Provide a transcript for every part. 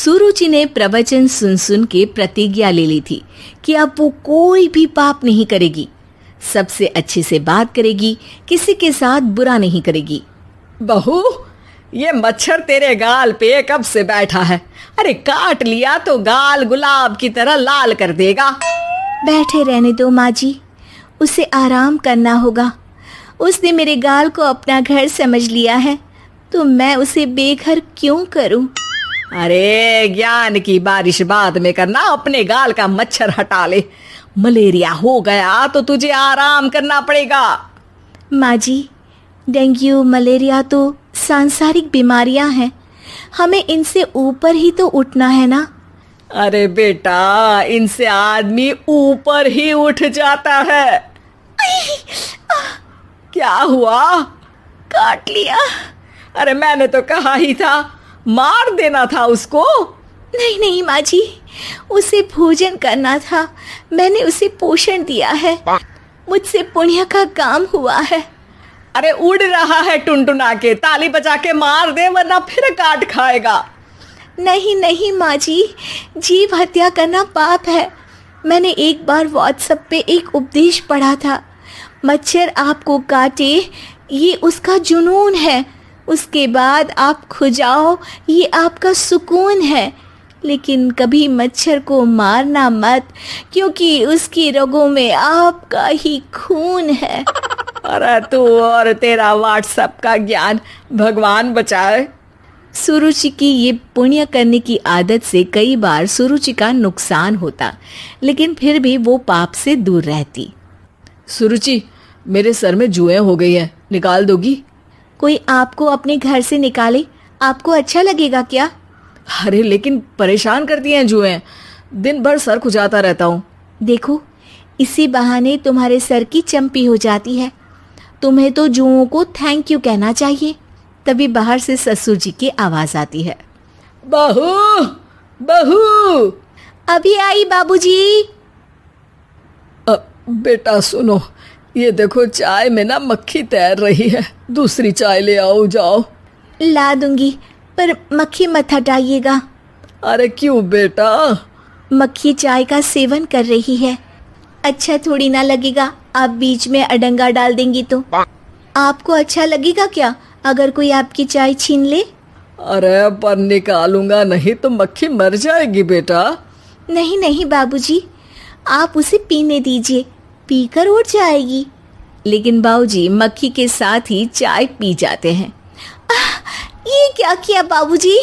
सुरुचि ने प्रवचन सुन सुन के प्रतिज्ञा ले ली थी कि अब वो कोई भी पाप नहीं करेगी, सबसे अच्छे से बात करेगी, किसी के साथ बुरा नहीं करेगी। बहू, ये मच्छर तेरे गाल पे कब से बैठा है? अरे काट लिया तो गाल गुलाब की तरह लाल कर देगा। बैठे रहने दो माँ जी, उसे आराम करना होगा। उसने मेरे गाल को अपना घर समझ लिया है, तो मैं उसे बेघर क्यों करूं? अरे ज्ञान की बारिश बाद में करना, अपने गाल का मच्छर हटा ले। मलेरिया हो गया तो तुझे आराम करना पड़ेगा। माँ जी, डेंगू मलेरिया तो सांसारिक बीमारियां हैं, हमें इनसे ऊपर ही तो उठना है ना। अरे बेटा, इनसे आदमी ऊपर ही उठ जाता है। क्या हुआ? काट लिया। अरे मैंने तो कहा ही था, मार देना था उसको। नहीं नहीं माँ जी, उसे भोजन करना था, मैंने उसे पोषण दिया है, मुझसे पुण्य का काम हुआ है। अरे उड़ रहा है टुनटुना के, ताली बजा के मार दे वरना फिर काट खाएगा। नहीं नहीं माँ जी, जीव हत्या करना पाप है। मैंने एक बार व्हाट्सएप पे एक उपदेश पढ़ा था, मच्छर आपको काटे ये उसका जुनून है, उसके बाद आप खुजाओ ये आपका सुकून है। लेकिन कभी मच्छर को मारना मत, क्योंकि उसकी रगों में आपका ही खून है। अरे तू और तेरा व्हाट्सएप का ज्ञान, भगवान बचाए। सुरुचि की ये पुण्य करने की आदत से कई बार सुरुचि का नुकसान होता, लेकिन फिर भी वो पाप से दूर रहती। सुरुचि, मेरे सर में जुएं हो गई हैं, निकाल दोगी? कोई आपको अपने घर से निकाले, आपको अच्छा लगेगा क्या? अरे लेकिन परेशान करती हैं जुएं, दिन भर सर खुजाता रहता हूँ। देखो, इसी बहाने तुम्हारे सर की चंपी हो जाती है। तुम्हें तो जुओं को थैंक यू कहना चाहिए। तभी बाहर से ससुर जी की आवाज आती है। बहू, बहू। अभी आई बाबूजी। बेटा सुनो, ये देखो चाय में ना मक्खी तैर रही है, दूसरी चाय ले आओ जाओ। ला दूंगी, पर मक्खी मत हटाइएगा। अरे क्यों बेटा? मक्खी चाय का सेवन कर रही है, अच्छा थोड़ी ना लगेगा आप बीच में अडंगा डाल देंगी तो। आपको अच्छा लगेगा क्या अगर कोई आपकी चाय छीन ले? अरे पर निकालूंगा नहीं तो मक्खी मर जाएगी बेटा। नहीं नहीं बाबूजी, आप उसे पीने दीजिए, पीकर उड़ जाएगी। लेकिन बाबूजी मक्खी के साथ ही चाय पी जाते हैं। ये क्या किया बाबूजी?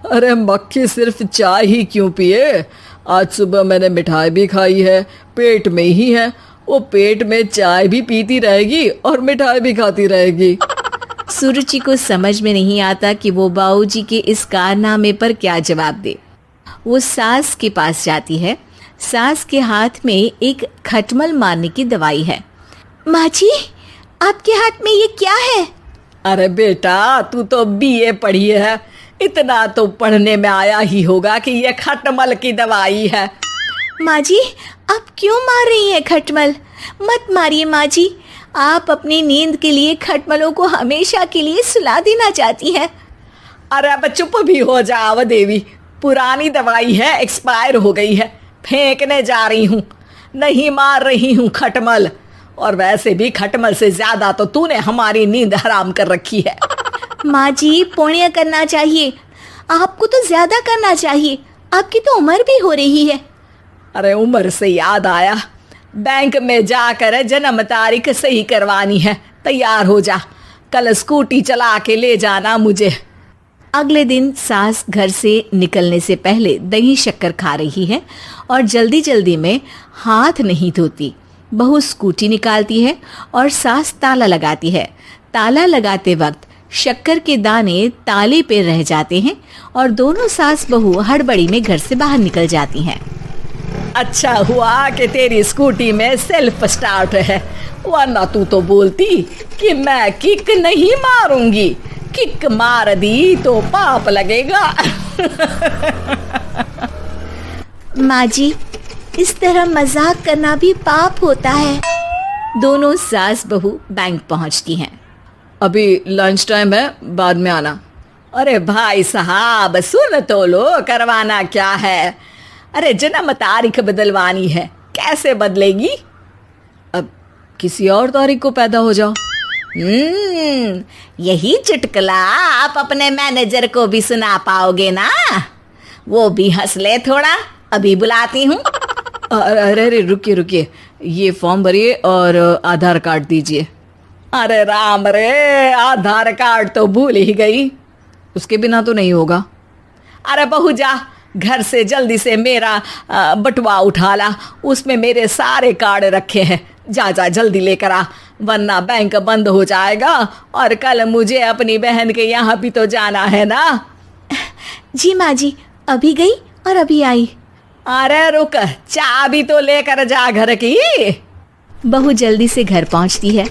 अरे मक्खी सिर्फ चाय ही क्यों पिए, आज सुबह मैंने मिठाई भी खाई है, पेट में ही है, वो पेट में चाय भी पीती रहेगी और मिठाई भी खाती रहेगी। सुरुचि को समझ में नहीं आता कि वो बाबूजी के इस कारनामे पर क्या जवाब दे। वो सास के पास जाती है। सास के हाथ में एक खटमल मारने की दवाई है। माँ जी, आपके हाथ में ये क्या है? अरे बेटा, तू तो बीए पढ़ी है, इतना तो पढ़ने में आया ही होगा कि ये खटमल की दवाई है। माँ जी, आप क्यों मार रही हैं खटमल? मत मारिए माँ जी, आप अपनी नींद के लिए खटमलों को हमेशा के लिए सुला देना चाहती हैं। अरे अब चुप भी हो जाओ देवी, पुरानी दवाई है, एक्सपायर हो गई है, फेंकने जा रही हूँ, नहीं मार रही हूँ खटमल। और वैसे भी खटमल से ज्यादा तो तूने हमारी नींद हराम कर रखी है। माँ जी, पुण्य करना चाहिए, आपको तो ज्यादा करना चाहिए, आपकी तो उम्र भी हो रही है। अरे उम्र से याद आया, बैंक में जाकर जन्म तारीख सही करवानी है, तैयार हो जा, कल स्कूटी चला के ले जाना मुझे। अगले दिन सास घर से निकलने से पहले दही शक्कर खा रही है और जल्दी जल्दी में हाथ नहीं धोती। बहू स्कूटी निकालती है और सास ताला लगाती है। ताला लगाते वक्त शक्कर के दाने ताले पे रह जाते हैं और दोनों सास बहू हड़बड़ी में घर से बाहर निकल जाती हैं। अच्छा हुआ कि तेरी स्कूटी में सेल्फ स्टार्ट है, वरना तू तो बोलती कि मैं किक नहीं मारूंगी, किक मार दी तो पाप लगेगा। माँ जी, इस तरह मजाक करना भी पाप होता है। दोनों सास बहू बैंक पहुंचती हैं। अभी लंच टाइम है, बाद में आना। अरे भाई साहब सुन तो लो, करवाना क्या है? अरे जन्म तारीख बदलवानी है, कैसे बदलेगी? अब किसी और तारीख को पैदा हो जाओ। यही चुटकुला आप अपने मैनेजर को भी सुना पाओगे ना? वो भी हंस ले थोड़ा, अभी बुलाती हूँ। अरे अरे रुकिए रुकिए, ये फॉर्म भरिए और आधार कार्ड दीजिए। अरे राम रे, आधार कार्ड तो भूल ही गई, उसके बिना तो नहीं होगा। अरे बहू जा, घर से जल्दी से मेरा बटुआ उठा ला, उसमें मेरे सारे कार्ड रखे हैं। जा जा जल्दी लेकर आ, वरना बैंक बंद हो जाएगा और कल मुझे अपनी बहन के यहाँ भी तो जाना है ना। जी माँ जी, अभी गई और अभी आई। अरे रुक, चाबी तो लेकर जा घर की। बहू जल्दी से घर पहुंचती है,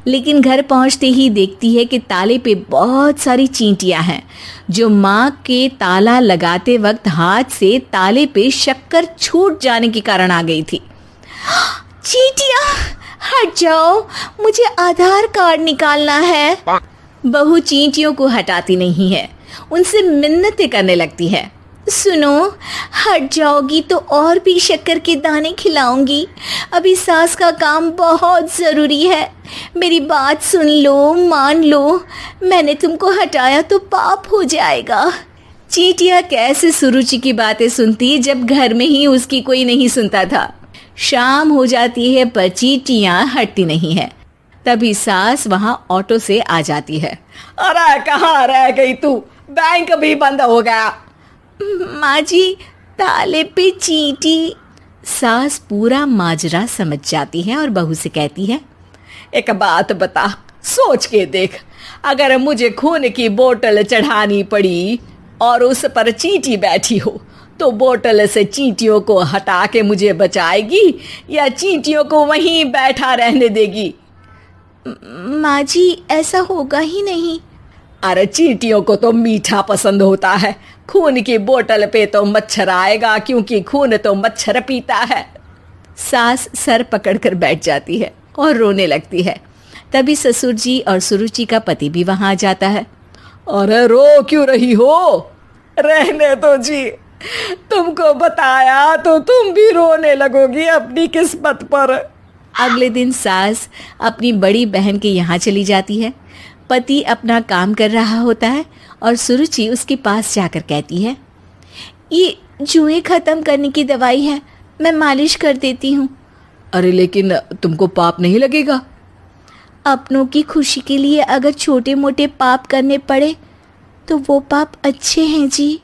लेकिन घर पहुंचते ही देखती है कि ताले पे बहुत सारी चींटियां हैं, जो माँ के ताला लगाते वक्त हाथ से ताले पे शक्कर छूट जाने के कारण आ गई थी। चींटियां हट जाओ, मुझे आधार कार्ड निकालना है। बहू चींटियों को हटाती नहीं है, उनसे मिन्नतें करने लगती है। सुनो, हट जाओगी तो और भी शक्कर के दाने खिलाऊंगी। अभी सास का काम बहुत ज़रूरी है, मेरी बात सुन लो, मान लो। मैंने तुमको हटाया तो पाप हो जाएगा। चींटियाँ कैसे सुरुचि की बातें सुनती जब घर में ही उसकी कोई नहीं सुनता था। शाम हो जाती है पर चींटियाँ हटती नहीं है। तभी सास वहाँ ऑटो से आ जाती है। अरे कहाँ रह गई तू? बैंक भी बंद हो गया। माँ जी, ताले पे चींटी। सास पूरा माजरा समझ जाती है और बहू से कहती है, एक बात बता, सोच के देख, अगर मुझे खून की बोतल चढ़ानी पड़ी और उस पर चींटी बैठी हो, तो बोतल से चींटियों को हटा के मुझे बचाएगी या चींटियों को वहीं बैठा रहने देगी? माँ जी, ऐसा होगा ही नहीं। अरे चींटियों को तो मीठा पसंद होता है, खून की बोतल पे तो मच्छर आएगा, क्योंकि खून तो मच्छर पीता है। सास सर पकड़कर बैठ जाती है और रोने लगती है। तभी ससुर जी और सुरुचि का पति भी वहां आ जाता है। अरे रो क्यों रही हो? रहने दो जी, तुमको बताया तो तुम भी रोने लगोगी अपनी किस्मत पर। अगले दिन सास अपनी बड़ी बहन के यहाँ चली जाती है। पति अपना काम कर रहा होता है और सुरुचि उसके पास जाकर कहती है, ये जुएं ख़त्म करने की दवाई है, मैं मालिश कर देती हूँ। अरे लेकिन तुमको पाप नहीं लगेगा? अपनों की खुशी के लिए अगर छोटे मोटे पाप करने पड़े तो वो पाप अच्छे हैं जी।